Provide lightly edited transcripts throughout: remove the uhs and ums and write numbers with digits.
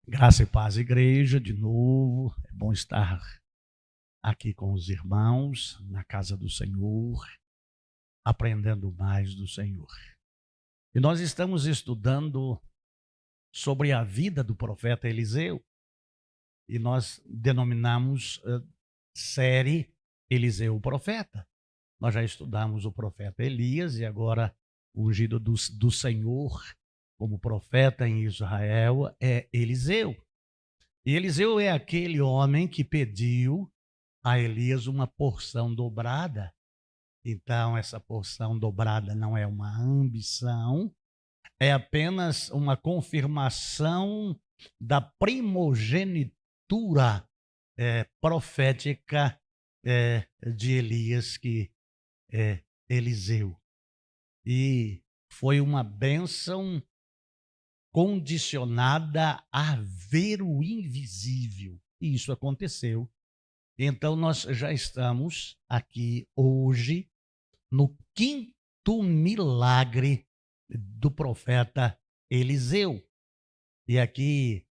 Graça e paz, igreja, de novo. É bom estar aqui com os irmãos, na casa do Senhor, aprendendo mais do Senhor. E nós estamos estudando sobre a vida do profeta Eliseu, e nós denominamos série Eliseu o Profeta. Nós já estudamos o profeta Elias e agora o ungido do Senhor como profeta em Israel é Eliseu. E Eliseu é aquele homem que pediu a Elias uma porção dobrada. Então, essa porção dobrada não é uma ambição, é apenas uma confirmação da primogenitura profética de Elias, que é Eliseu. E foi uma bênção condicionada a ver o invisível. E isso aconteceu. Então, nós já estamos aqui hoje no quinto milagre do profeta Eliseu. E aqui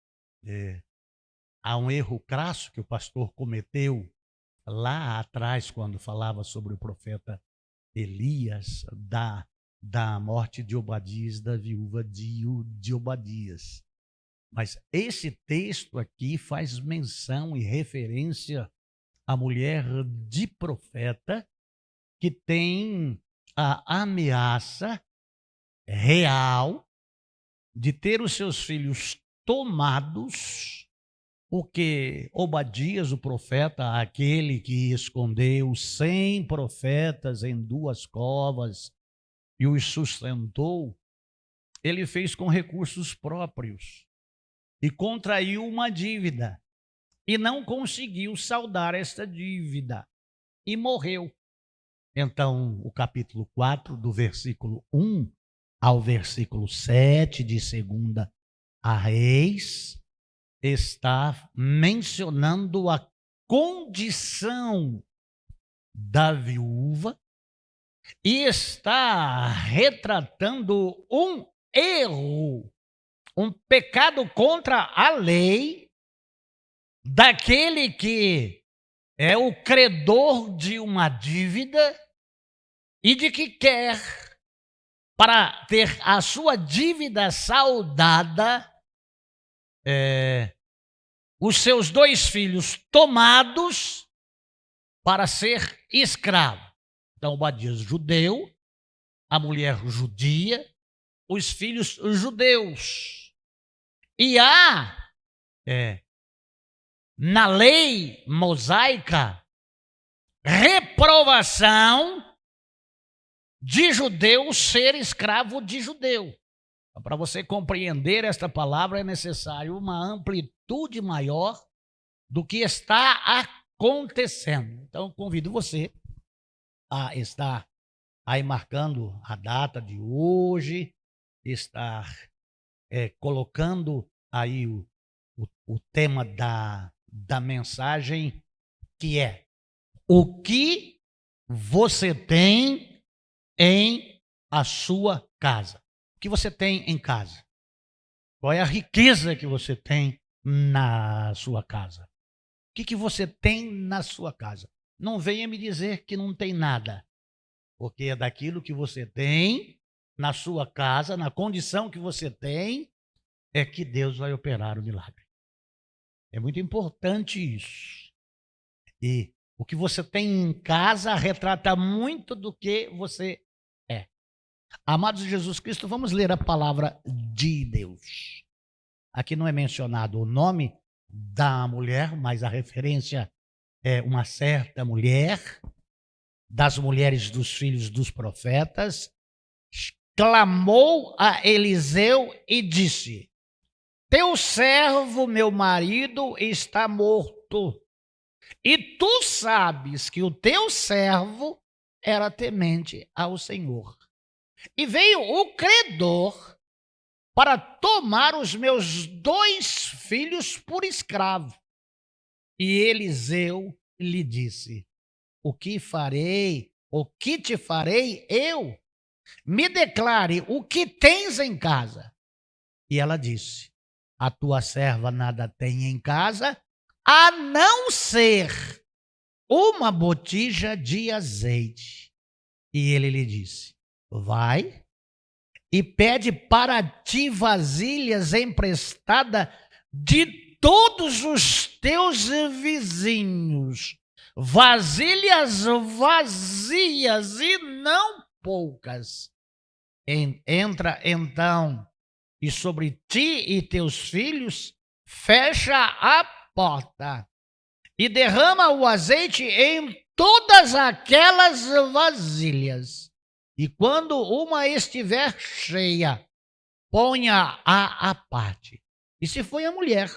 há um erro crasso que o pastor cometeu lá atrás, quando falava sobre o profeta Elias, da morte de Obadias, da viúva de Obadias. Mas esse texto aqui faz menção e referência à mulher de profeta que tem a ameaça real de ter os seus filhos tomados, porque Obadias, o profeta, aquele que escondeu 100 profetas em 2 covas e os sustentou, ele fez com recursos próprios e contraiu uma dívida e não conseguiu saldar esta dívida e morreu. Então, o capítulo 4, do versículo 1 ao versículo 7 de 2 a Reis, está mencionando a condição da viúva e está retratando um erro, um pecado contra a lei daquele que é o credor de uma dívida e de que quer, para ter a sua dívida saldada, os seus 2 filhos tomados para ser escravo. Então, Obadias judeu, a mulher judia, os filhos judeus. E há, na lei mosaica, reprovação de judeu ser escravo de judeu. Então, para você compreender esta palavra, é necessário uma amplitude maior do que está acontecendo. Então, convido você a estar aí marcando a data de hoje, estar colocando aí o tema da mensagem, que é: o que você tem em a sua casa? O que você tem em casa? Qual é a riqueza que você tem na sua casa? O que você tem na sua casa? Não venha me dizer que não tem nada, porque é daquilo que você tem na sua casa, na condição que você tem, é que Deus vai operar o milagre. É muito importante isso. E o que você tem em casa retrata muito do que você é. Amados de Jesus Cristo, vamos ler a palavra de Deus. Aqui não é mencionado o nome da mulher, mas a referência é uma certa mulher, das mulheres dos filhos dos profetas, clamou a Eliseu e disse: teu servo, meu marido, está morto. E tu sabes que o teu servo era temente ao Senhor. E veio o credor para tomar os meus 2 filhos por escravo. E Eliseu lhe disse: o que farei? O que te farei eu? Me declare o que tens em casa. E ela disse: a tua serva nada tem em casa, a não ser uma botija de azeite. E ele lhe disse: vai e pede para ti vasilhas emprestadas de todos os teus vizinhos, vasilhas vazias e não poucas. Entra então, e sobre ti e teus filhos fecha a porta e derrama o azeite em todas aquelas vasilhas. E quando uma estiver cheia, ponha-a à parte. E se foi a mulher,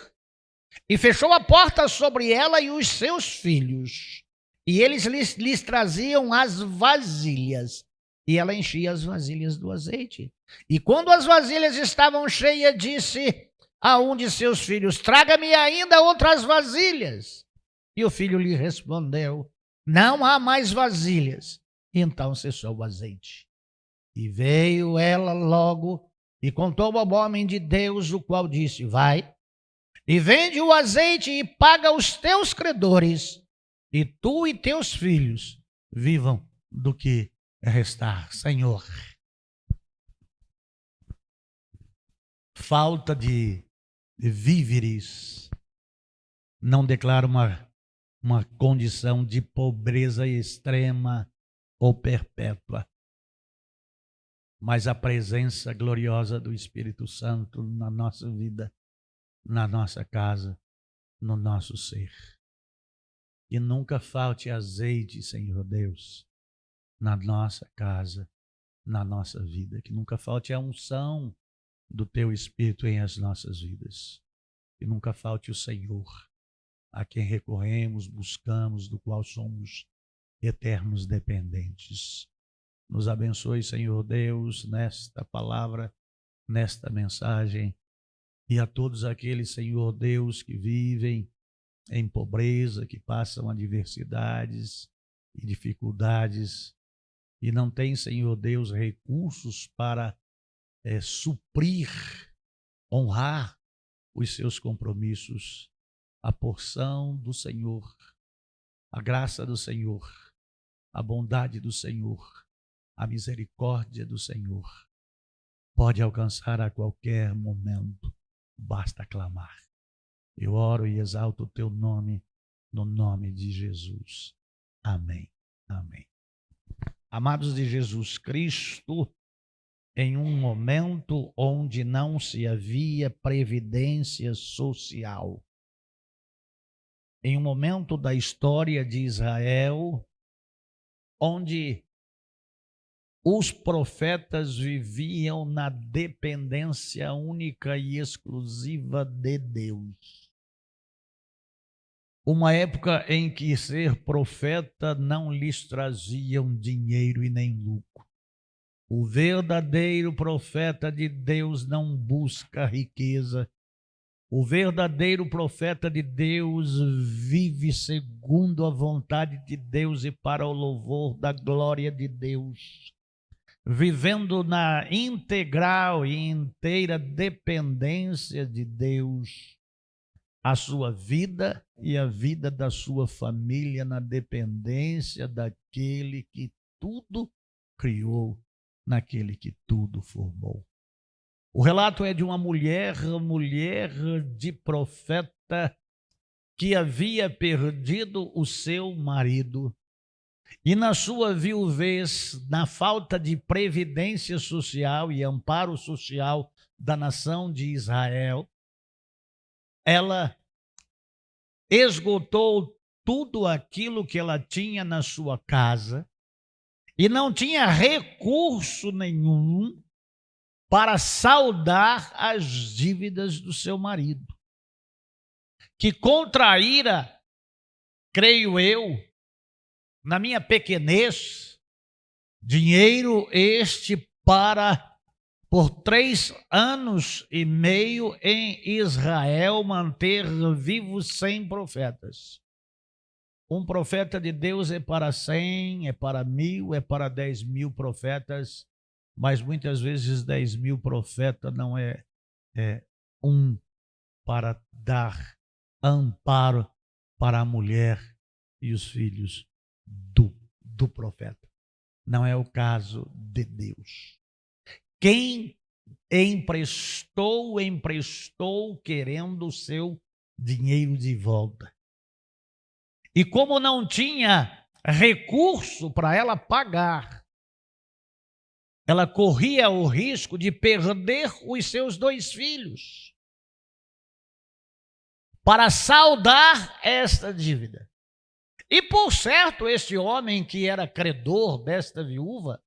e fechou a porta sobre ela e os seus filhos. E eles lhes traziam as vasilhas, e ela enchia as vasilhas do azeite. E quando as vasilhas estavam cheias, disse a um de seus filhos: traga-me ainda outras vasilhas. E o filho lhe respondeu: não há mais vasilhas. Então cessou o azeite. E veio ela logo e contou ao homem de Deus, o qual disse: vai e vende o azeite e paga os teus credores, e tu e teus filhos vivam do que restar. Senhor, falta de víveres não declara uma condição de pobreza extrema ou perpétua, mas a presença gloriosa do Espírito Santo na nossa vida, na nossa casa, no nosso ser. Que nunca falte azeite, Senhor Deus, na nossa casa, na nossa vida. Que nunca falte a unção do Teu Espírito em as nossas vidas. Que nunca falte o Senhor, a quem recorremos, buscamos, do qual somos eternos dependentes. Nos abençoe, Senhor Deus, nesta palavra, nesta mensagem, e a todos aqueles, Senhor Deus, que vivem em pobreza, que passam adversidades e dificuldades, e não têm, Senhor Deus, recursos para suprir, honrar os seus compromissos. A porção do Senhor, a graça do Senhor, a bondade do Senhor, a misericórdia do Senhor pode alcançar a qualquer momento, basta clamar. Eu oro e exalto o teu nome, no nome de Jesus. Amém. Amém. Amados de Jesus Cristo, em um momento onde não se havia previdência social, em um momento da história de Israel, onde os profetas viviam na dependência única e exclusiva de Deus. Uma época em que ser profeta não lhes traziam dinheiro e nem lucro. O verdadeiro profeta de Deus não busca riqueza. O verdadeiro profeta de Deus vive segundo a vontade de Deus e para o louvor da glória de Deus, vivendo na integral e inteira dependência de Deus, a sua vida e a vida da sua família na dependência daquele que tudo criou, naquele que tudo formou. O relato é de uma mulher de profeta, que havia perdido o seu marido e na sua viuvez, na falta de previdência social e amparo social da nação de Israel, ela esgotou tudo aquilo que ela tinha na sua casa e não tinha recurso nenhum para saldar as dívidas do seu marido, que contraíra, creio eu, na minha pequenez, dinheiro este para, por 3 anos e meio em Israel, manter vivos 100 profetas. Um profeta de Deus é para 100, é para 1000, é para 10.000 profetas, mas muitas vezes 10.000 profetas não é um para dar amparo para a mulher e os filhos do profeta. Não é o caso de Deus. Quem emprestou querendo o seu dinheiro de volta. E como não tinha recurso para ela pagar, ela corria o risco de perder os seus 2 filhos para saldar esta dívida. E por certo, esse homem que era credor desta viúva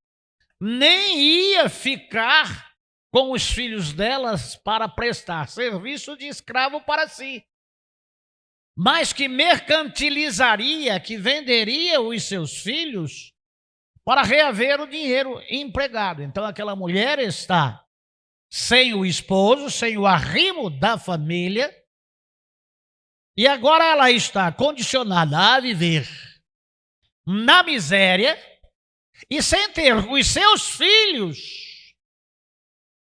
nem ia ficar com os filhos delas para prestar serviço de escravo para si, mas que mercantilizaria, que venderia os seus filhos para reaver o dinheiro empregado. Então aquela mulher está sem o esposo, sem o arrimo da família, e agora ela está condicionada a viver na miséria e sem ter os seus filhos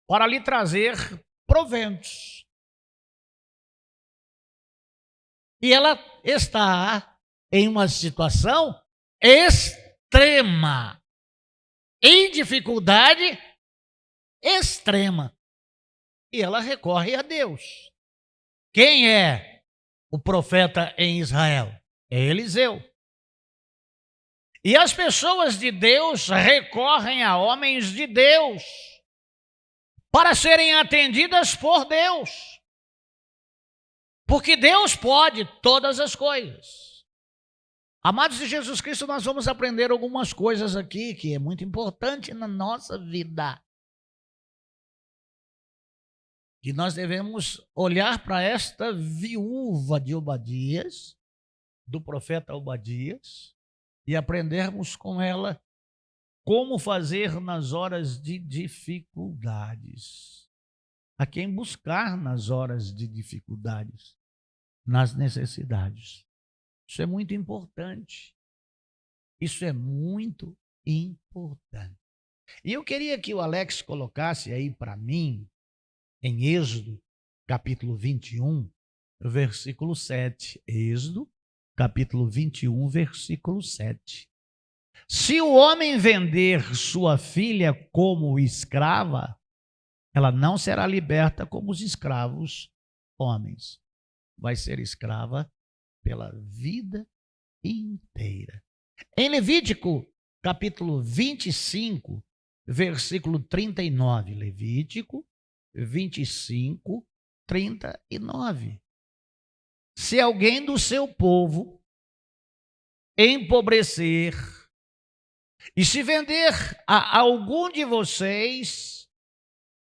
para lhe trazer proventos. E ela está em uma situação extrema, em dificuldade extrema. E ela recorre a Deus. Quem é o profeta em Israel? É Eliseu. E as pessoas de Deus recorrem a homens de Deus para serem atendidas por Deus. Porque Deus pode todas as coisas. Amados de Jesus Cristo, nós vamos aprender algumas coisas aqui que é muito importante na nossa vida. Que nós devemos olhar para esta viúva de Obadias, do profeta Obadias, e aprendermos com ela como fazer nas horas de dificuldades. A quem buscar nas horas de dificuldades, nas necessidades. Isso é muito importante. Isso é muito importante. E eu queria que o Alex colocasse aí para mim, em Êxodo, capítulo 21, versículo 7. Êxodo, capítulo 21, versículo 7. Se o homem vender sua filha como escrava, ela não será liberta como os escravos homens. Vai ser escrava pela vida inteira. Em Levítico, capítulo 25, versículo 39. Levítico 25, 39. Se alguém do seu povo empobrecer e se vender a algum de vocês,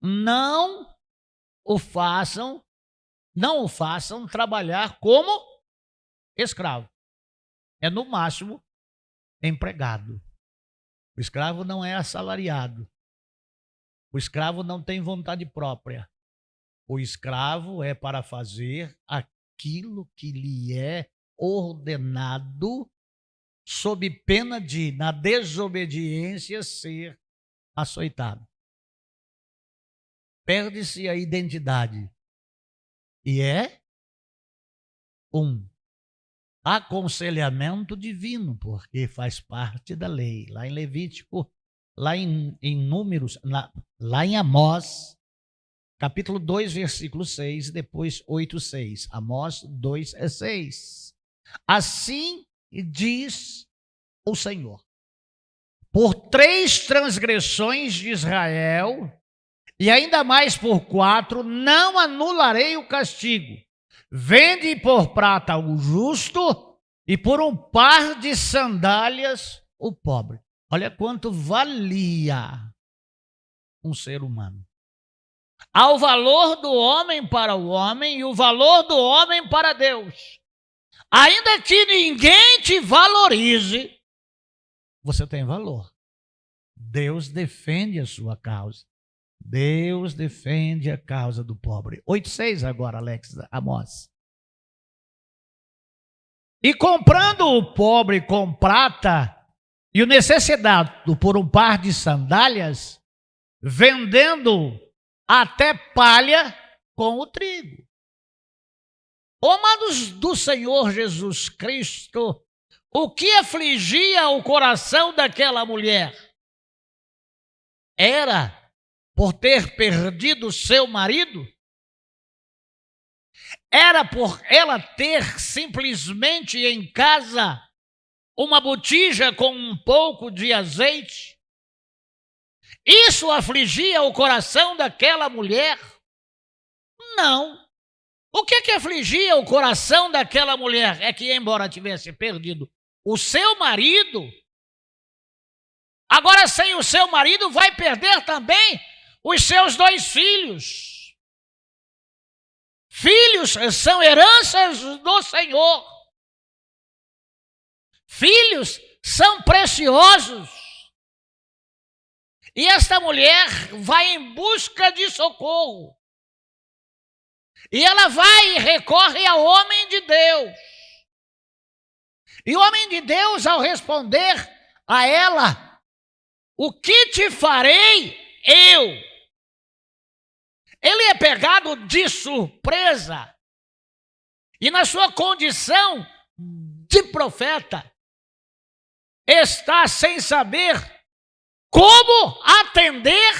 não o façam trabalhar como escravo. É no máximo empregado. O escravo não é assalariado. O escravo não tem vontade própria. O escravo é para fazer aquilo que lhe é ordenado, sob pena de, na desobediência, ser açoitado. Perde-se a identidade. E é um aconselhamento divino, porque faz parte da lei. Lá em Levítico, lá em Números, lá em Amós, capítulo 2, versículo 6, depois 8, 6. Amós 2, 6. Assim diz o Senhor: por 3 transgressões de Israel, e ainda mais por 4, não anularei o castigo. Vende por prata o justo e por um par de sandálias o pobre. Olha quanto valia um ser humano. Há o valor do homem para o homem e o valor do homem para Deus. Ainda que ninguém te valorize, você tem valor. Deus defende a sua causa. Deus defende a causa do pobre. 8,6 agora, Alex, Amós. E comprando o pobre com prata e o necessitado por um par de sandálias, vendendo até palha com o trigo. Amados do Senhor Jesus Cristo, o que afligia o coração daquela mulher era por ter perdido seu marido? Era por ela ter simplesmente em casa uma botija com um pouco de azeite? Isso afligia o coração daquela mulher? Não. O que afligia o coração daquela mulher é que, embora tivesse perdido o seu marido, agora sem o seu marido vai perder também os seus 2 filhos. Filhos são heranças do Senhor. Filhos são preciosos. E esta mulher vai em busca de socorro. E ela vai e recorre ao homem de Deus. E o homem de Deus, ao responder a ela, o que te farei eu? Ele é pegado de surpresa. E na sua condição de profeta, está sem saber como atender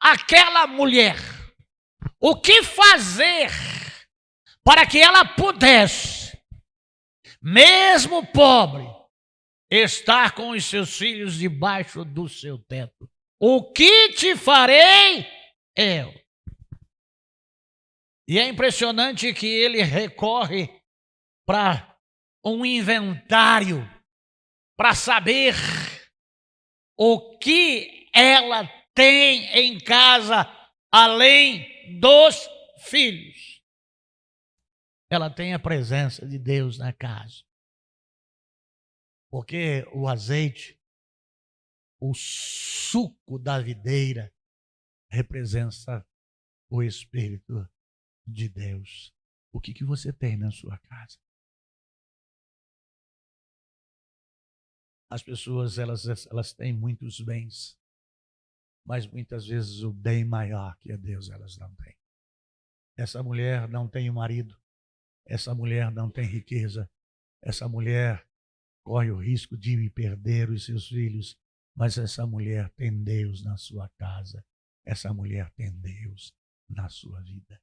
aquela mulher. O que fazer para que ela pudesse, mesmo pobre, estar com os seus filhos debaixo do seu teto? O que te farei eu? E é impressionante que ele recorre para um inventário para saber o que ela tem em casa além dos filhos. Ela tem a presença de Deus na casa. Porque o azeite, o suco da videira, representa o Espírito de Deus. O que você tem na sua casa? As pessoas, elas têm muitos bens, mas muitas vezes o bem maior que é Deus elas não têm. Essa mulher não tem um marido, essa mulher não tem riqueza, essa mulher corre o risco de perder os seus filhos, mas essa mulher tem Deus na sua casa, essa mulher tem Deus na sua vida.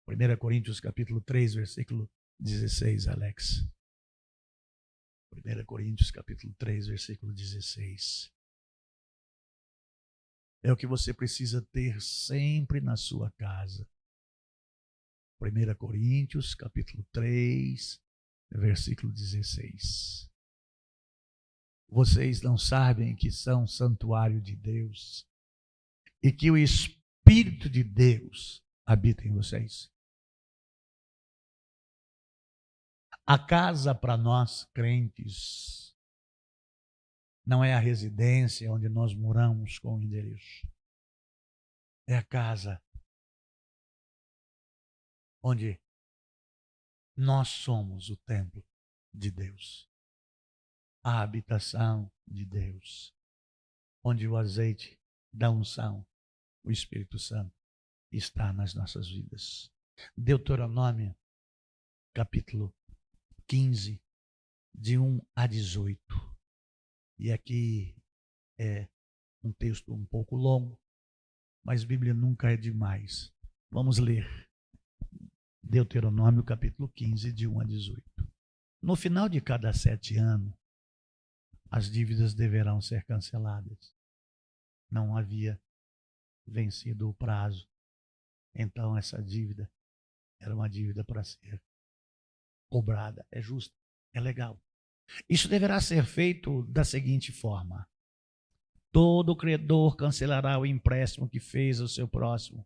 1 Coríntios capítulo 3, versículo 16, Alex. 1 Coríntios capítulo 3, versículo 16. É o que você precisa ter sempre na sua casa. 1 Coríntios capítulo 3, versículo 16. Vocês não sabem que são santuário de Deus e que o Espírito de Deus habita em vocês? A casa para nós crentes não é a residência onde nós moramos com o endereço. É a casa onde nós somos o templo de Deus. A habitação de Deus. Onde o azeite da unção, o Espírito Santo, está nas nossas vidas. Deuteronômio, capítulo 15, de 1 a 18. E aqui é um texto um pouco longo, mas Bíblia nunca é demais. Vamos ler Deuteronômio, capítulo 15, de 1 a 18. No final de cada 7 anos, as dívidas deverão ser canceladas. Não havia vencido o prazo. Então essa dívida era uma dívida para ser cobrada. É justo, é legal. Isso deverá ser feito da seguinte forma: todo credor cancelará o empréstimo que fez ao seu próximo.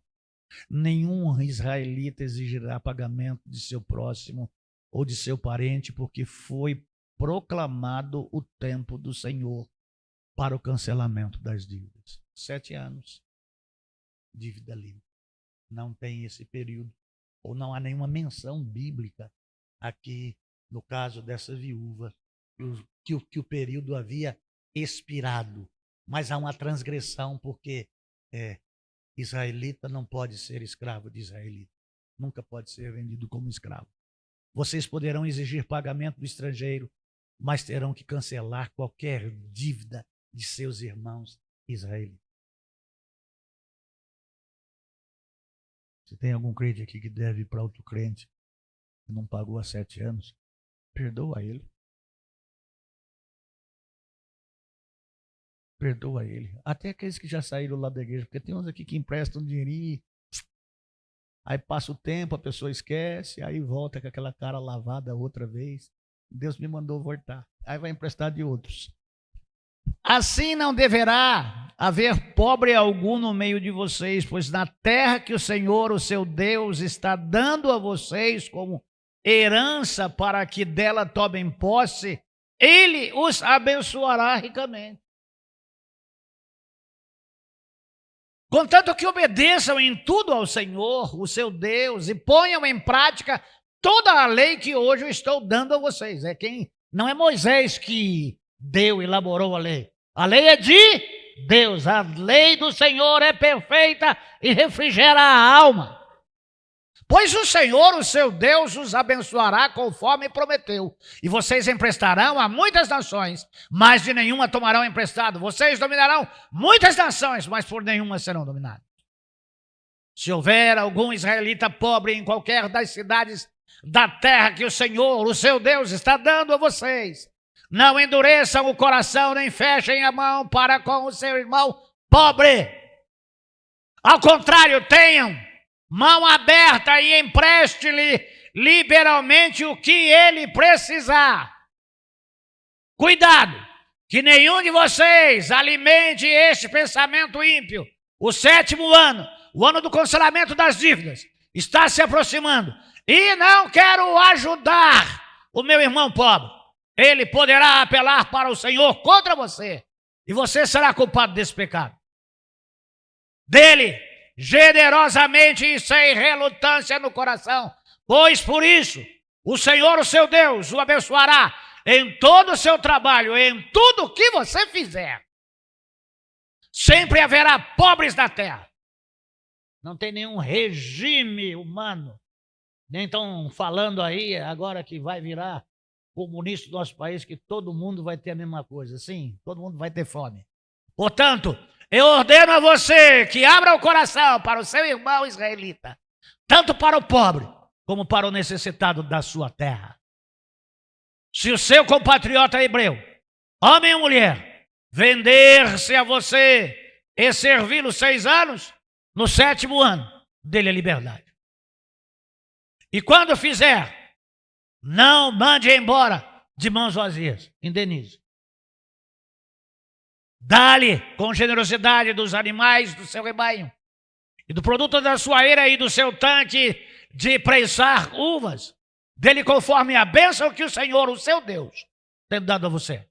Nenhum israelita exigirá pagamento de seu próximo ou de seu parente, porque foi proclamado o tempo do Senhor para o cancelamento das dívidas. 7 anos, dívida limpa. Não tem esse período, ou não há nenhuma menção bíblica aqui, no caso dessa viúva, que o período havia expirado. Mas há uma transgressão, porque israelita não pode ser escravo de israelita. Nunca pode ser vendido como escravo. vocês poderão exigir pagamento do estrangeiro, mas terão que cancelar qualquer dívida de seus irmãos israelitas. Se tem algum crente aqui que deve para outro crente que não pagou há 7 anos, perdoa ele. Perdoa ele. Até aqueles que já saíram lá da igreja, porque tem uns aqui que emprestam dinheirinho, aí passa o tempo, a pessoa esquece, aí volta com aquela cara lavada outra vez. Deus me mandou voltar. Aí vai emprestar de outros. Assim não deverá haver pobre algum no meio de vocês, pois na terra que o Senhor, o seu Deus, está dando a vocês como herança para que dela tomem posse, Ele os abençoará ricamente. Contanto que obedeçam em tudo ao Senhor, o seu Deus, e ponham em prática toda a lei que hoje eu estou dando a vocês. Não é Moisés que deu, elaborou a lei. A lei é de Deus. A lei do Senhor é perfeita e refrigera a alma. Pois o Senhor, o seu Deus, os abençoará conforme prometeu. E vocês emprestarão a muitas nações, mas de nenhuma tomarão emprestado. Vocês dominarão muitas nações, mas por nenhuma serão dominados. Se houver algum israelita pobre em qualquer das cidades da terra que o Senhor, o seu Deus, está dando a vocês, não endureçam o coração, nem fechem a mão para com o seu irmão pobre. Ao contrário, tenham mão aberta e empreste-lhe liberalmente o que ele precisar. Cuidado, que nenhum de vocês alimente este pensamento ímpio. O 7º ano, o ano do cancelamento das dívidas, está se aproximando. E não quero ajudar o meu irmão pobre. Ele poderá apelar para o Senhor contra você. E você será culpado desse pecado. Dele, generosamente e sem relutância no coração, pois por isso o Senhor, o seu Deus, o abençoará em todo o seu trabalho, em tudo o que você fizer. Sempre haverá pobres na terra. Não tem nenhum regime humano, nem estão falando aí agora que vai virar comunista do nosso país, que todo mundo vai ter a mesma coisa. Sim, todo mundo vai ter fome. Portanto, eu ordeno a você que abra o coração para o seu irmão israelita, tanto para o pobre como para o necessitado da sua terra. Se o seu compatriota hebreu, homem ou mulher, vender-se a você e servi-lo 6 anos, no 7º ano, dê-lhe a liberdade. E quando fizer, não mande embora de mãos vazias, indenize. Dá-lhe com generosidade dos animais do seu rebanho, e do produto da sua eira e do seu tanque de prensar uvas, dele conforme a bênção que o Senhor, o seu Deus, tem dado a você.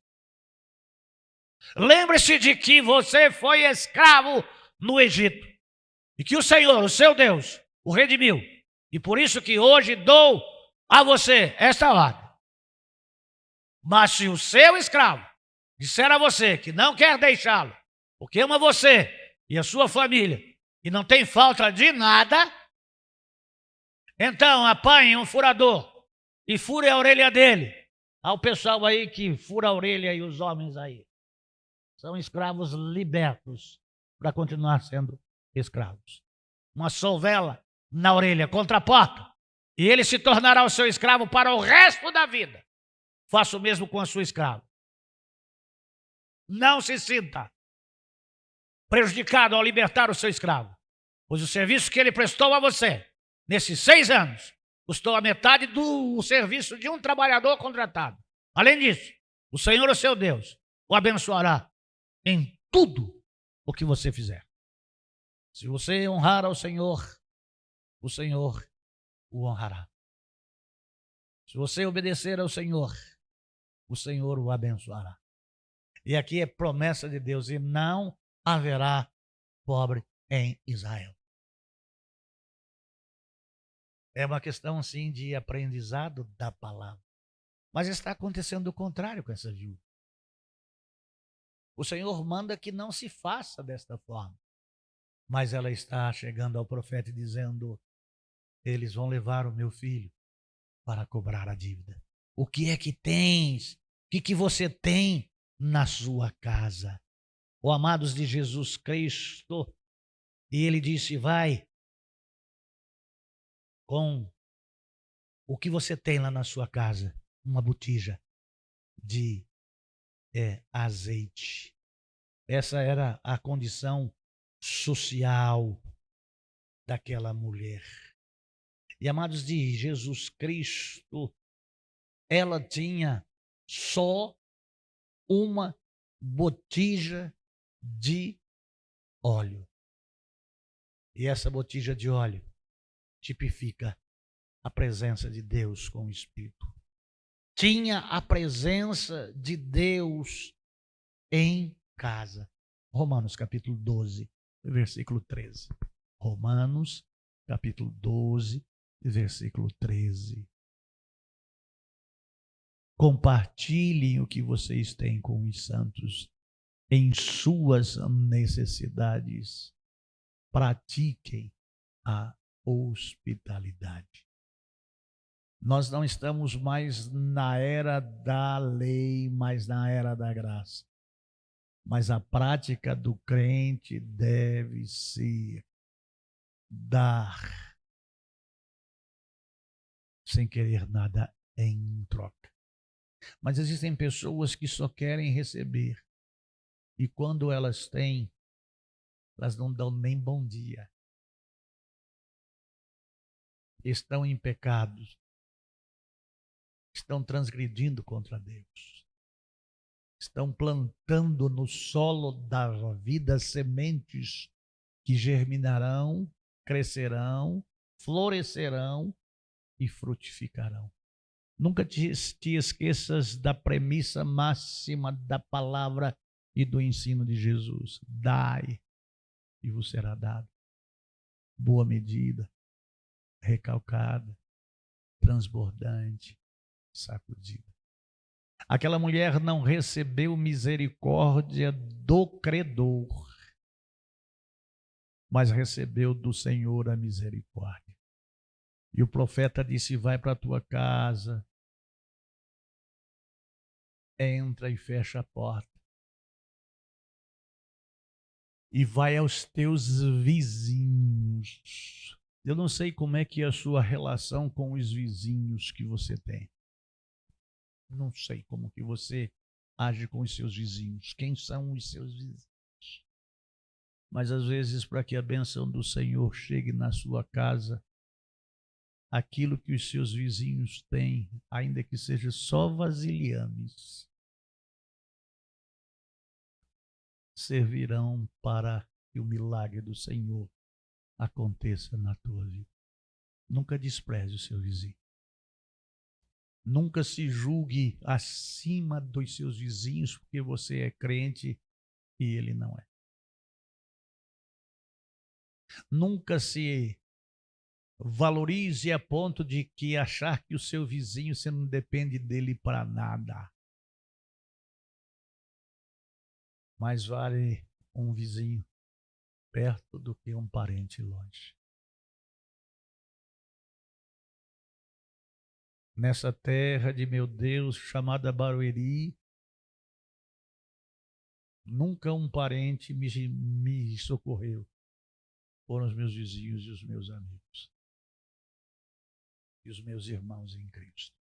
Lembre-se de que você foi escravo no Egito, e que o Senhor, o seu Deus, o redimiu, e por isso que hoje dou a você esta ordem. Mas se o seu escravo disser a você que não quer deixá-lo, porque ama você e a sua família, e não tem falta de nada, então apanhe um furador e fure a orelha dele. Há o pessoal aí que fura a orelha, e os homens aí são escravos libertos para continuar sendo escravos. Uma solvela na orelha contra a porta, e ele se tornará o seu escravo para o resto da vida. Faça o mesmo com a sua escrava. Não se sinta prejudicado ao libertar o seu escravo, pois o serviço que ele prestou a você nesses 6 anos custou a metade do serviço de um trabalhador contratado. Além disso, o Senhor, o seu Deus, o abençoará em tudo o que você fizer. Se você honrar ao Senhor, o Senhor o honrará. Se você obedecer ao Senhor, o Senhor o abençoará. E aqui é promessa de Deus, e não haverá pobre em Israel. É uma questão, sim, de aprendizado da palavra. Mas está acontecendo o contrário com essa viúva. O Senhor manda que não se faça desta forma. Mas ela está chegando ao profeta e dizendo: eles vão levar o meu filho, para cobrar a dívida. O que é que tens? O que você tem na sua casa? Ó amados de Jesus Cristo, e ele disse: vai com o que você tem lá na sua casa, uma botija de azeite. Essa era a condição social daquela mulher. E amados de Jesus Cristo, ela tinha só uma botija de óleo. E essa botija de óleo tipifica a presença de Deus com o Espírito. Tinha a presença de Deus em casa. Romanos capítulo 12, versículo 13. Romanos capítulo 12, versículo 13. Compartilhem o que vocês têm com os santos em suas necessidades. Pratiquem a hospitalidade. Nós não estamos mais na era da lei, mas na era da graça. Mas a prática do crente deve ser dar sem querer nada em troca. Mas existem pessoas que só querem receber. E quando elas têm, elas não dão nem bom dia. Estão em pecados. Estão transgredindo contra Deus. Estão plantando no solo da vida sementes que germinarão, crescerão, florescerão e frutificarão. Nunca te esqueças da premissa máxima da palavra e do ensino de Jesus. Dai e vos será dado. Boa medida, recalcada, transbordante, sacudida. Aquela mulher não recebeu misericórdia do credor, mas recebeu do Senhor a misericórdia. E o profeta disse: vai para a tua casa, entra e fecha a porta. E vai aos teus vizinhos. Eu não sei como é que é a sua relação com os vizinhos que você tem. Não sei como que você age com os seus vizinhos. Quem são os seus vizinhos? Mas às vezes, para que a bênção do Senhor chegue na sua casa, aquilo que os seus vizinhos têm, ainda que seja só vasilhames, servirão para que o milagre do Senhor aconteça na tua vida. Nunca despreze o seu vizinho. Nunca se julgue acima dos seus vizinhos porque você é crente e ele não é. Nunca se valorize a ponto de que achar que o seu vizinho você não depende dele para nada. Mais vale um vizinho perto do que um parente longe. Nessa terra de meu Deus, chamada Barueri, nunca um parente me socorreu. Foram os meus vizinhos e os meus amigos. E os meus irmãos em Cristo.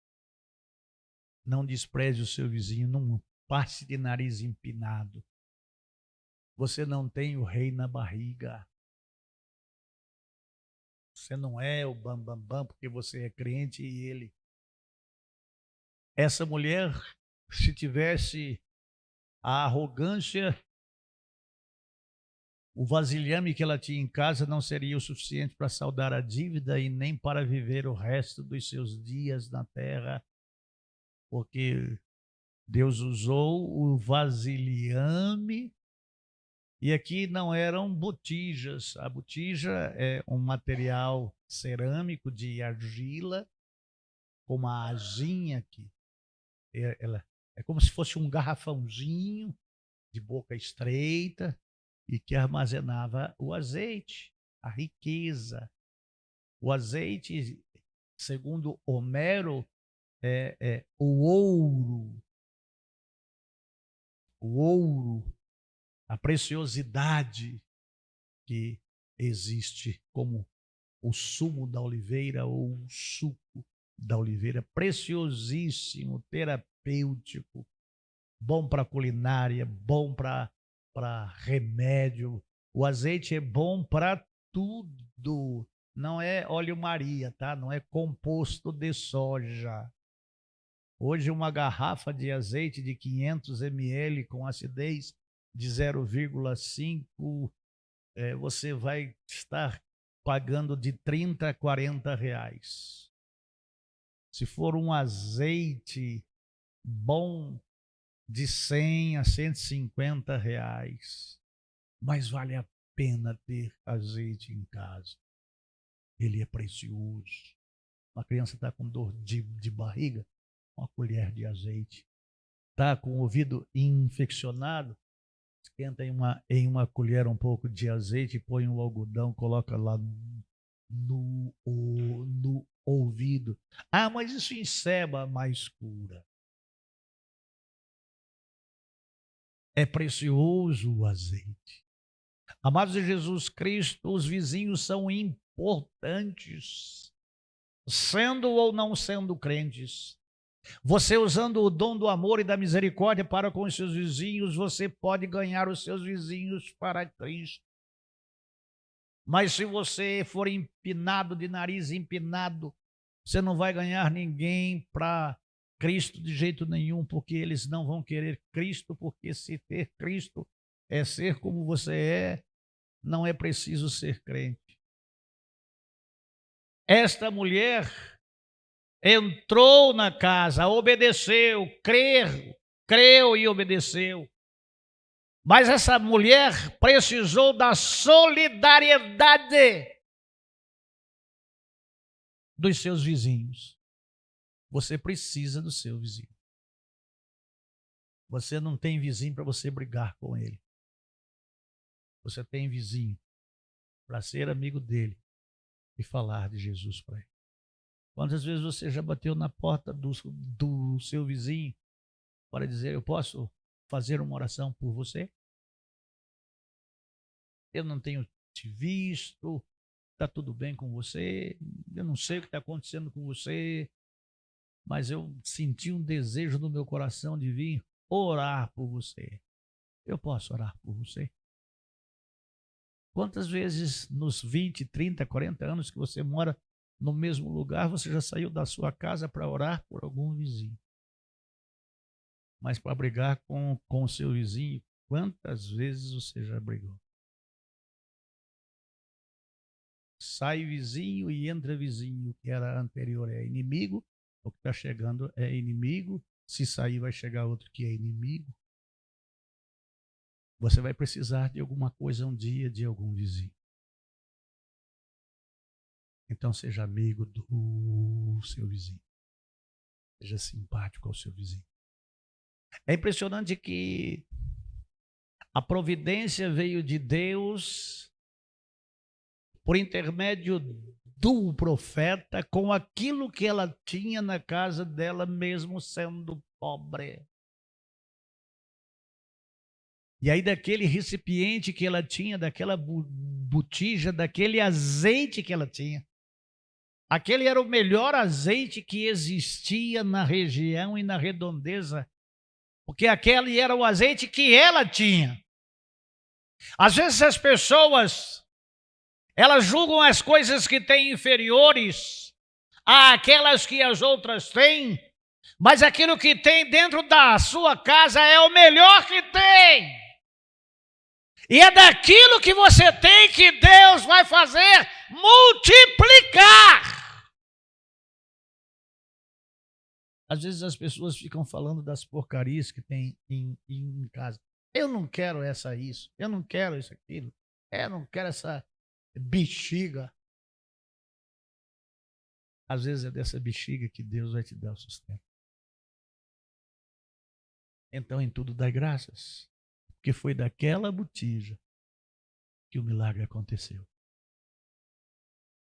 Não despreze o seu vizinho, não passe de nariz empinado. Você não tem o rei na barriga. Você não é o bambambam porque você é crente e ele. Essa mulher, se tivesse a arrogância, o vasilhame que ela tinha em casa não seria o suficiente para saldar a dívida e nem para viver o resto dos seus dias na terra, porque Deus usou o vasilhame. E aqui não eram botijas. A botija é um material cerâmico de argila, com uma asinha aqui. Ela é como se fosse um garrafãozinho de boca estreita e que armazenava o azeite, a riqueza. O azeite segundo Homero, é o ouro, a preciosidade que existe como o sumo da oliveira ou o suco da oliveira, preciosíssimo, terapêutico, bom para culinária, bom para remédio. O azeite é bom para tudo. Não é óleo Maria, tá? Não é composto de soja. Hoje uma garrafa de azeite de 500 ml com acidez de 0,5, você vai estar pagando de 30 a 40 reais. Se for um azeite bom, de 100 a 150 reais. Mas vale a pena ter azeite em casa. Ele é precioso. Uma criança está com dor de barriga, uma colher de azeite. Está com o ouvido infeccionado, esquenta em uma colher um pouco de azeite, põe um algodão, coloca lá no ouvido. Ah, mas isso enceba, mais cura. É precioso o azeite. Amados de Jesus Cristo, os vizinhos são importantes, sendo ou não sendo crentes. Você usando o dom do amor e da misericórdia para com os seus vizinhos, você pode ganhar os seus vizinhos para Cristo. Mas se você for empinado, de nariz empinado, você não vai ganhar ninguém para Cristo de jeito nenhum, porque eles não vão querer Cristo, porque se ter Cristo é ser como você é, não é preciso ser crente. Esta mulher entrou na casa, obedeceu, creu e obedeceu. Mas essa mulher precisou da solidariedade dos seus vizinhos. Você precisa do seu vizinho. Você não tem vizinho para você brigar com ele. Você tem vizinho para ser amigo dele e falar de Jesus para ele. Quantas vezes você já bateu na porta do seu vizinho para dizer: eu posso fazer uma oração por você? Eu não tenho te visto, está tudo bem com você, eu não sei o que está acontecendo com você, mas eu senti um desejo no meu coração de vir orar por você. Eu posso orar por você? Quantas vezes nos 20, 30, 40 anos que você mora no mesmo lugar, você já saiu da sua casa para orar por algum vizinho? Mas para brigar com o seu vizinho, quantas vezes você já brigou? Sai vizinho e entra vizinho, que era anterior é inimigo, o que está chegando é inimigo, se sair vai chegar outro que é inimigo. Você vai precisar de alguma coisa um dia, de algum vizinho. Então seja amigo do seu vizinho. Seja simpático ao seu vizinho. É impressionante que a providência veio de Deus por intermédio do profeta com aquilo que ela tinha na casa dela, mesmo sendo pobre. E aí daquele recipiente que ela tinha, daquela botija, daquele azeite que ela tinha, aquele era o melhor azeite que existia na região e na redondeza, porque aquele era o azeite que ela tinha. Às vezes as pessoas, elas julgam as coisas que têm inferiores àquelas que as outras têm, mas aquilo que tem dentro da sua casa é o melhor que tem. E é daquilo que você tem que Deus vai fazer multiplicar. Às vezes as pessoas ficam falando das porcarias que tem em casa. Eu não quero isso, eu não quero isso, aquilo, eu não quero essa bexiga. Às vezes é dessa bexiga que Deus vai te dar o sustento. Então em tudo dai graças, porque foi daquela botija que o milagre aconteceu.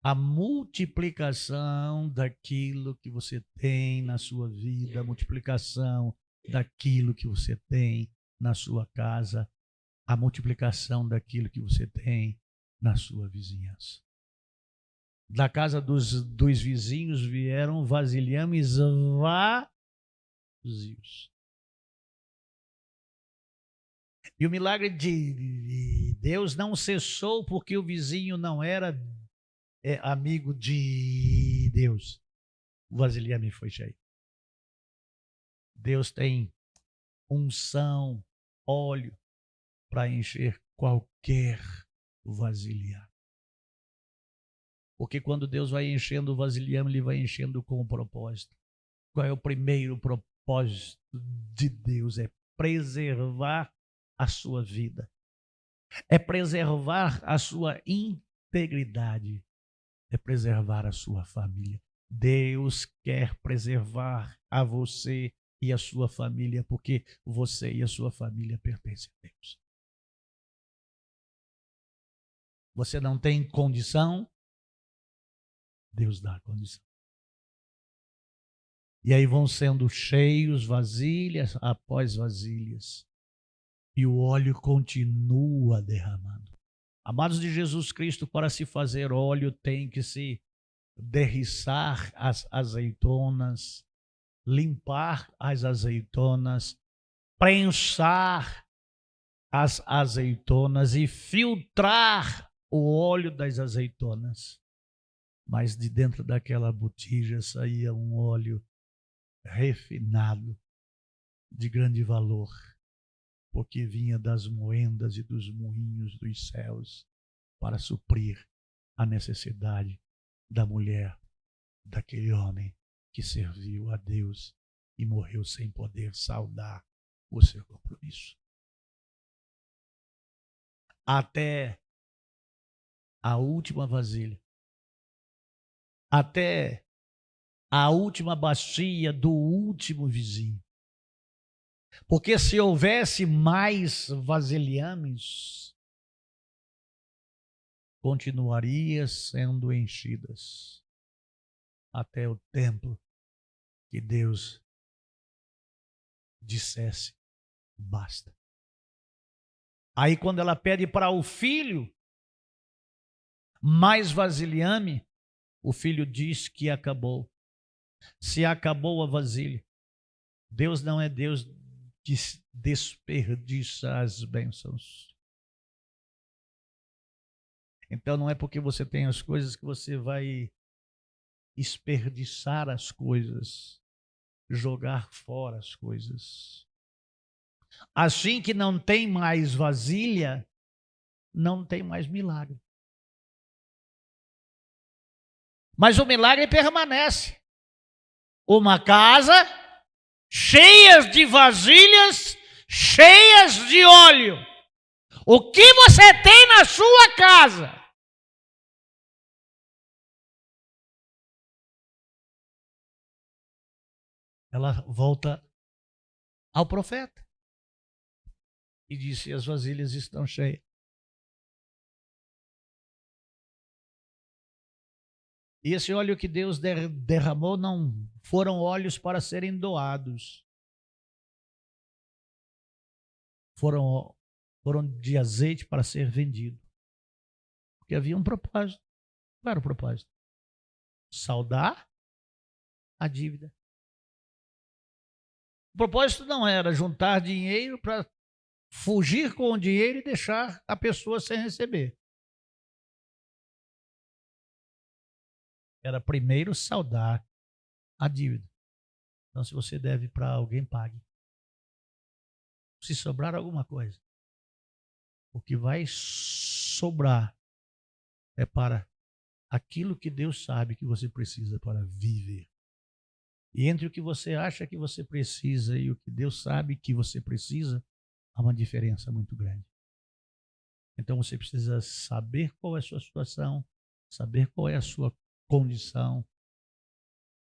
A multiplicação daquilo que você tem na sua vida, a multiplicação daquilo que você tem na sua casa, a multiplicação daquilo que você tem na sua vizinhança. Da casa dos vizinhos vieram vasilhames vazios. E o milagre de Deus não cessou porque o vizinho não era amigo de Deus. O vasilhame foi cheio. Deus tem unção, óleo para encher qualquer vasilhame. Porque quando Deus vai enchendo o vasilhame, Ele vai enchendo com um propósito. Qual é o primeiro propósito de Deus? É preservar a sua vida. É preservar a sua integridade. É preservar a sua família. Deus quer preservar a você e a sua família, porque você e a sua família pertencem a Deus. Você não tem condição, Deus dá a condição. E aí vão sendo cheios vasilhas após vasilhas. E o óleo continua derramando. Amados de Jesus Cristo, para se fazer óleo tem que se derriçar as azeitonas, limpar as azeitonas, prensar as azeitonas e filtrar o óleo das azeitonas. Mas de dentro daquela botija saía um óleo refinado, de grande valor, porque vinha das moendas e dos moinhos dos céus para suprir a necessidade da mulher, daquele homem que serviu a Deus e morreu sem poder saldar o seu compromisso. Até a última vasilha, até a última bacia do último vizinho. Porque se houvesse mais vasilhames, continuaria sendo enchidas até o tempo que Deus dissesse basta. Aí quando ela pede para o filho mais vasilhame, o filho diz que acabou. Se acabou a vasilha, Deus não é Deus que desperdiça as bênçãos. Então não é porque você tem as coisas que você vai desperdiçar as coisas, jogar fora as coisas. Assim que não tem mais vasilha, não tem mais milagre. Mas o milagre permanece. Uma casa cheia de vasilhas, cheias de óleo. O que você tem na sua casa? Ela volta ao profeta e disse: as vasilhas estão cheias. E esse óleo que Deus derramou não foram óleos para serem doados. Foram de azeite para ser vendido. Porque havia um propósito. Qual era o propósito? Saldar a dívida. O propósito não era juntar dinheiro para fugir com o dinheiro e deixar a pessoa sem receber. Era primeiro saldar a dívida. Então, se você deve para alguém, pague. Se sobrar alguma coisa, o que vai sobrar é para aquilo que Deus sabe que você precisa para viver. E entre o que você acha que você precisa e o que Deus sabe que você precisa, há uma diferença muito grande. Então você precisa saber qual é a sua situação, saber qual é a sua condição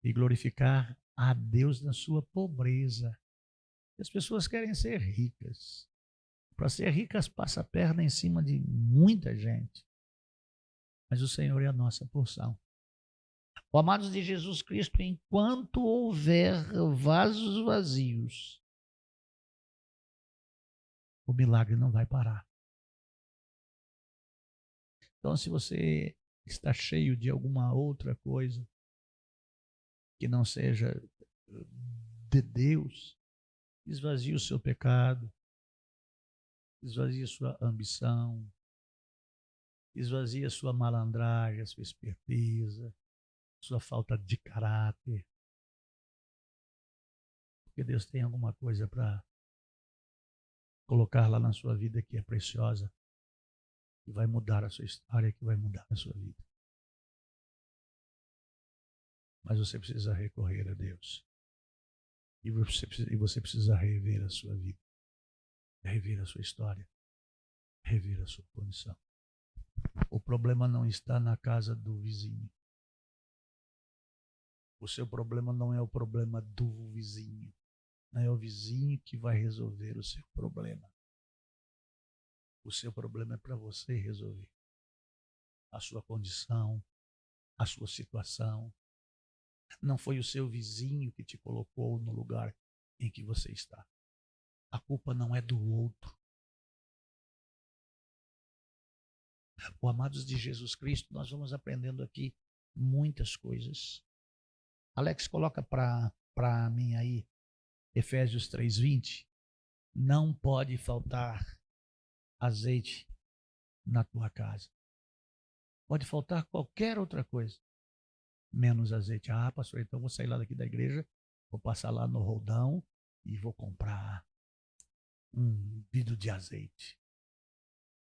e glorificar a Deus na sua pobreza. As pessoas querem ser ricas. Para ser ricas, passa a perna em cima de muita gente. mas o Senhor é a nossa porção. Oh, amados de Jesus Cristo, enquanto houver vasos vazios, o milagre não vai parar. Então, se você está cheio de alguma outra coisa que não seja de Deus, esvazie o seu pecado, esvazie a sua ambição, esvazie a sua malandragem, a sua esperteza, sua falta de caráter. Porque Deus tem alguma coisa para colocar lá na sua vida que é preciosa, que vai mudar a sua história, que vai mudar a sua vida. Mas você precisa recorrer a Deus. E você precisa rever a sua vida, rever a sua história, rever a sua condição. O problema não está na casa do vizinho. O seu problema não é o problema do vizinho. Não é o vizinho que vai resolver o seu problema. O seu problema é para você resolver. A sua condição, a sua situação. Não foi o seu vizinho que te colocou no lugar em que você está. A culpa não é do outro. Oh, amados de Jesus Cristo, nós vamos aprendendo aqui muitas coisas. Alex, coloca para mim aí, Efésios 3:20. Não pode faltar azeite na tua casa. Pode faltar qualquer outra coisa, menos azeite. Ah, pastor, então vou sair lá daqui da igreja, vou passar lá no Roldão e vou comprar um vidro de azeite.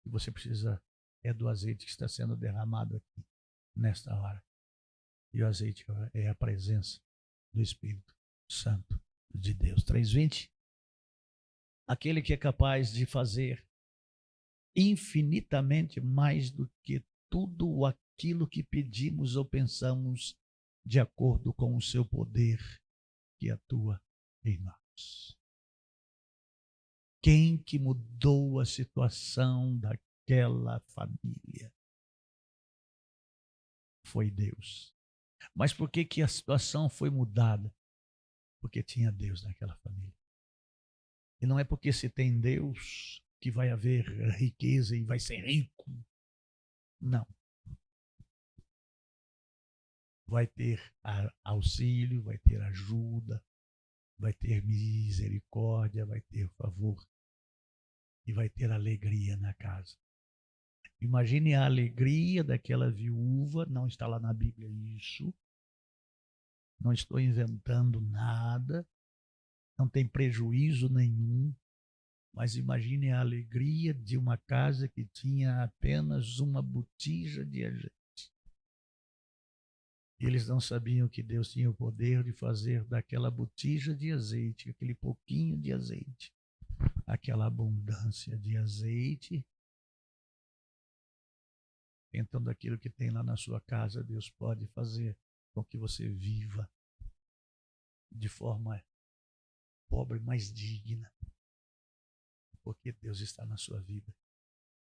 E você precisa é do azeite que está sendo derramado aqui, nesta hora. E o azeite é a presença do Espírito Santo de Deus. 3:20. Aquele que é capaz de fazer infinitamente mais do que tudo aquilo que pedimos ou pensamos, de acordo com o seu poder que atua em nós. Quem que mudou a situação daquela família? Foi Deus. Mas por que a situação foi mudada? Porque tinha Deus naquela família. E não é porque se tem Deus que vai haver riqueza e vai ser rico. Não. Vai ter auxílio, vai ter ajuda, vai ter misericórdia, vai ter favor e vai ter alegria na casa. Imagine a alegria daquela viúva, não está lá na Bíblia isso, não estou inventando nada, não tem prejuízo nenhum, mas imagine a alegria de uma casa que tinha apenas uma botija de azeite. Eles não sabiam que Deus tinha o poder de fazer daquela botija de azeite, aquele pouquinho de azeite, aquela abundância de azeite. Então, daquilo que tem lá na sua casa, Deus pode fazer com que você viva de forma pobre, mas digna. Porque Deus está na sua vida.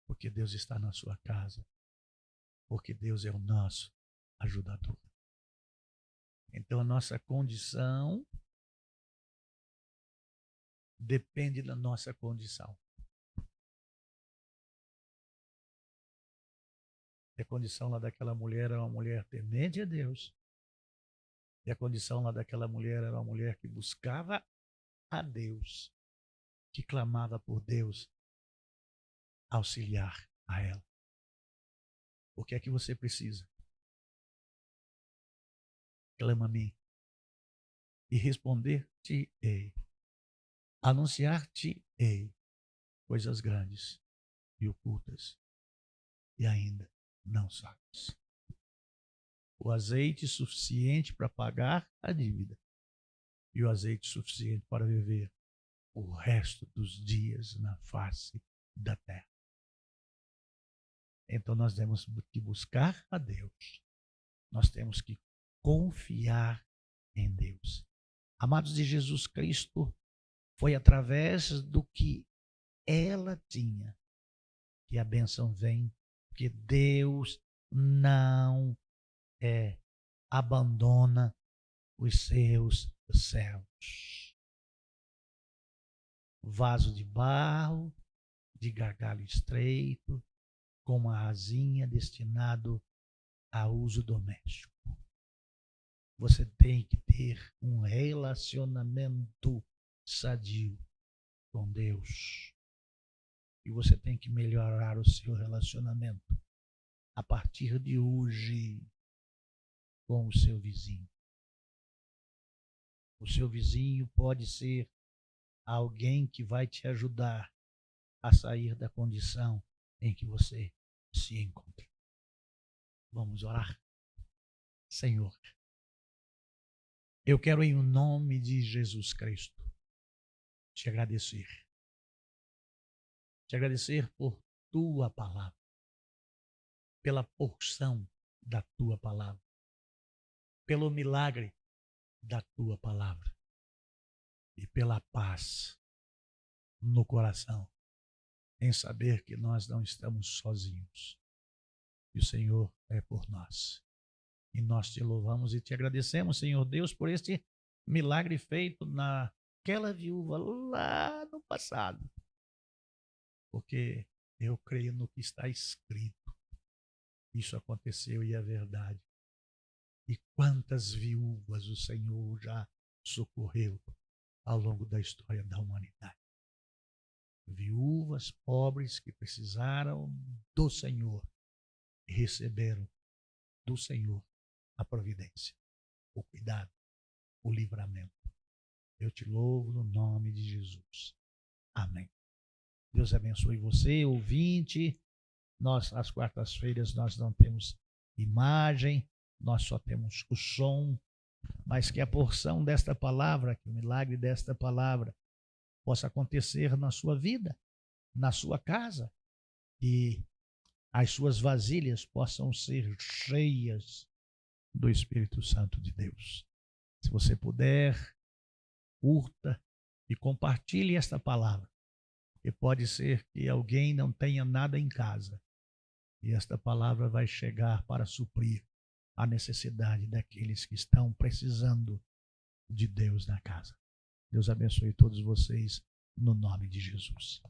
Porque Deus está na sua casa. Porque Deus é o nosso ajudador. Então, a nossa condição depende da nossa condição. E a condição lá daquela mulher era uma mulher temente a Deus. E a condição lá daquela mulher era uma mulher que buscava a Deus, que clamava por Deus auxiliar a ela. O que é que você precisa? Clama a mim e responder-te-ei. Anunciar-te-ei coisas grandes e ocultas e ainda não sabes. O azeite suficiente para pagar a dívida e o azeite suficiente para viver o resto dos dias na face da terra. Então nós temos que buscar a Deus. Nós temos que confiar em Deus. Amados de Jesus Cristo, foi através do que ela tinha que a bênção vem, porque Deus não abandona os seus servos. Vaso de barro, de gargalo estreito, com uma asinha destinado a uso doméstico. Você tem que ter um relacionamento sadio com Deus. E você tem que melhorar o seu relacionamento a partir de hoje com o seu vizinho. O seu vizinho pode ser alguém que vai te ajudar a sair da condição em que você se encontra. Vamos orar. Senhor, eu quero em nome de Jesus Cristo te agradecer. Te agradecer por tua palavra, pela porção da tua palavra, pelo milagre da tua palavra e pela paz no coração, em saber que nós não estamos sozinhos. E o Senhor é por nós. E nós te louvamos e te agradecemos, Senhor Deus, por este milagre feito naquela viúva lá no passado. Porque eu creio no que está escrito. Isso aconteceu e é verdade. E quantas viúvas o Senhor já socorreu ao longo da história da humanidade. Viúvas pobres que precisaram do Senhor e receberam do Senhor a providência, o cuidado, o livramento. Eu te louvo no nome de Jesus. Amém. Deus abençoe você, ouvinte. Nós, às quartas-feiras, nós não temos imagem, nós só temos o som, mas que a porção desta palavra, que o milagre desta palavra possa acontecer na sua vida, na sua casa, e as suas vasilhas possam ser cheias do Espírito Santo de Deus. Se você puder, curta e compartilhe esta palavra, porque pode ser que alguém não tenha nada em casa, e esta palavra vai chegar para suprir a necessidade daqueles que estão precisando de Deus na casa. Deus abençoe todos vocês, no nome de Jesus.